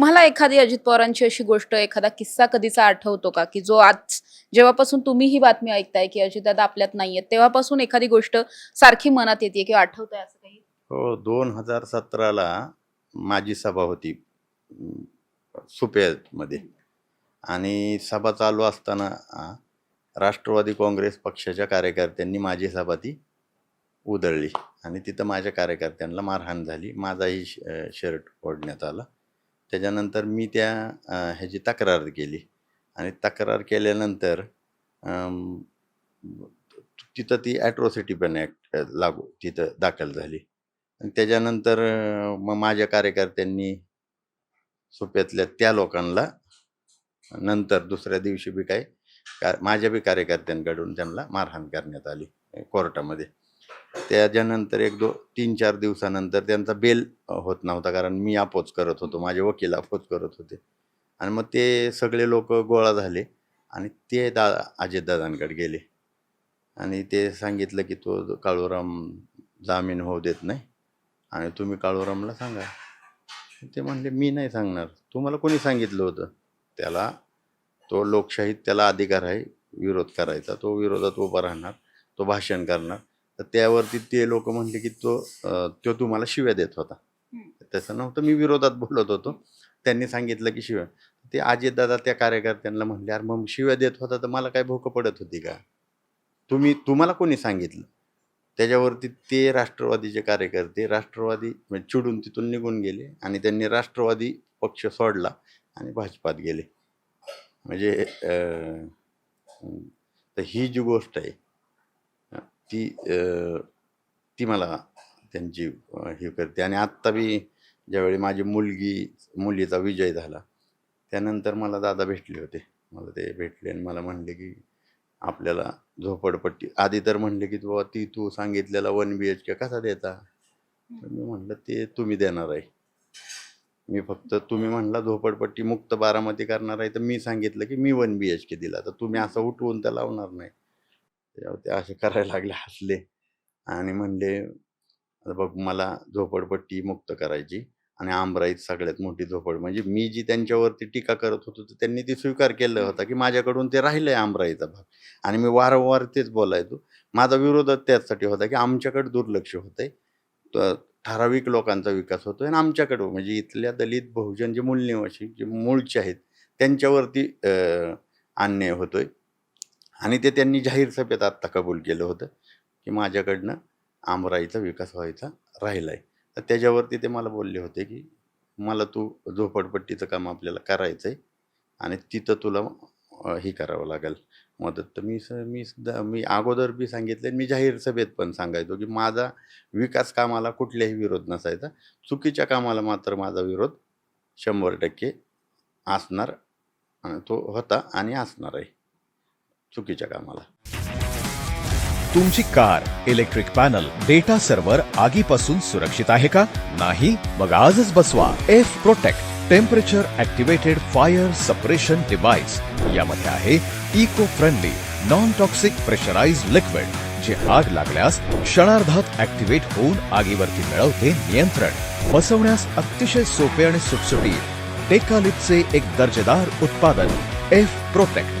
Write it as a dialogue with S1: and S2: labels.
S1: तुम्हाला एखादी अजित पवारांची अशी गोष्ट, एखादा किस्सा कधीचा आठवतो का, की जो आज जेव्हापासून तुम्ही ही बातमी ऐकताय की अजितदादा आपल्यात नाहीयेत, तेव्हापासून एखादी गोष्ट सारखी मनात येते किंवा आठवतंय असं काही?
S2: हो, 2017ला माझी सभा होती सुपेमध्ये. आणि सभा चालू असताना राष्ट्रवादी काँग्रेस पक्षाच्या कार्यकर्त्यांनी माझी सभा ती उधळली आणि तिथं माझ्या कार्यकर्त्यांना मारहाण झाली. माझाही शर्ट ओढण्यात आला. त्याच्यानंतर मी त्या ह्याची तक्रार केली आणि तक्रार केल्यानंतर तिथं ती ॲट्रॉसिटी पण ॲक्ट लागू तिथं दाखल झाली. आणि त्याच्यानंतर मग माझ्या कार्यकर्त्यांनी सुप्यातल्या त्या लोकांना नंतर दुसऱ्या दिवशी बी माझ्या बी कार्यकर्त्यांकडून त्यांना मारहाण करण्यात आली कोर्टामध्ये. त्याच्यानंतर 3-4 दिवसानंतर त्यांचा बेल होत नव्हता, कारण मी अपोज करत होतो, माझे वकील अपोज करत होते. आणि मग ते सगळे लोक गोळा झाले आणि ते अजितदादांकडे गेले आणि ते सांगितलं की तो काळूराम जामीन होऊ देत नाही आणि तुम्ही काळूरामला सांगा. ते म्हणले मी नाही सांगणार. तुम्हाला कोणी सांगितलं होतं? त्याला तो लोकशाहीत त्याला अधिकार आहे विरोध करायचा, तो विरोधात उभा राहणार, तो भाषण करणार. तर त्यावरती ते लोक म्हणले की तो तुम्हाला शिव्या देत होता. तसं नव्हतं, मी विरोधात बोलत होतो. त्यांनी सांगितलं की शिव्या. ते अजितदादा त्या कार्यकर्त्यांना म्हणले, अरे मग शिव्या देत होता तर मला काय भोकं पडत होती का? तुम्हाला कोणी सांगितलं? त्याच्यावरती ते राष्ट्रवादीचे कार्यकर्ते राष्ट्रवादी चिडून तिथून निघून गेले आणि त्यांनी राष्ट्रवादी पक्ष सोडला आणि भाजपात गेले. म्हणजे तर ही जी गोष्ट आहे ती मला त्यांची हे करते. आणि आत्ता बी ज्यावेळी माझी मुलीचा विजय झाला त्यानंतर मला दादा भेटले होते. मला ते भेटले आणि मला म्हणले की आपल्याला झोपडपट्टी, आधी तर म्हणले की तू सांगितलेला 1 BHK कसा देता? तर मी म्हटलं ते तुम्ही देणार आहे. मी फक्त तुम्ही म्हणला झोपडपट्टी मुक्त बारामती करणार आहे, तर मी सांगितलं की मी 1 BHK दिला, तर तुम्ही असं उठवून तर लावणार नाही. ते असे करायला लागले, हसले आणि म्हणले बघ मला झोपडपट्टी मुक्त करायची आणि आमराईत सगळ्यात मोठी झोपड, म्हणजे मी जी त्यांच्यावरती टीका करत होतो तर त्यांनी ती स्वीकार केलं होता की माझ्याकडून ते राहिलंय आमराईचा भाग. आणि मी वारंवार तेच बोलायचो. माझा विरोधच त्याचसाठी होता की आमच्याकडे दुर्लक्ष होतंय, ठराविक लोकांचा विकास होतोय आणि आमच्याकडं म्हणजे इथल्या दलित बहुजन जे मूलनिवासी जे मूळचे आहेत त्यांच्यावरती अन्याय होतोय. आणि ते त्यांनी जाहीर सभेत आत्ता कबूल केलं होतं की माझ्याकडनं आमराईचा विकास व्हायचा राहिला आहे. तर त्याच्यावरती ते मला बोलले होते की मला तू झोपडपट्टीचं काम आपल्याला करायचं आहे आणि तिथं तुला हे करावं लागेल मदत. तर मी अगोदर बी सांगितलं, मी जाहीर सभेत पण सांगायचो की माझा विकास कामाला कुठल्याही विरोध नसायचा, चुकीच्या कामाला मात्र माझा विरोध 100% असणार, तो होता आणि असणार आहे चुकीच्या कामाला.
S3: तुमची car, electric panel, data server आगीपासून सुरक्षित आहे का? नाही? मग आजच बसवा F protect temperature activated fire suppression device. यामध्ये आहे eco friendly non toxic pressurised liquid, जे आग लागल्यास क्षणार्धात ॲक्टिवेट होऊन आगीवरती मिळवते नियंत्रण. बसवण्यास अतिशय सोपे आणि सुटसुटीत. टेकालिपचे एक दर्जेदार उत्पादन एफ प्रोटेक्ट.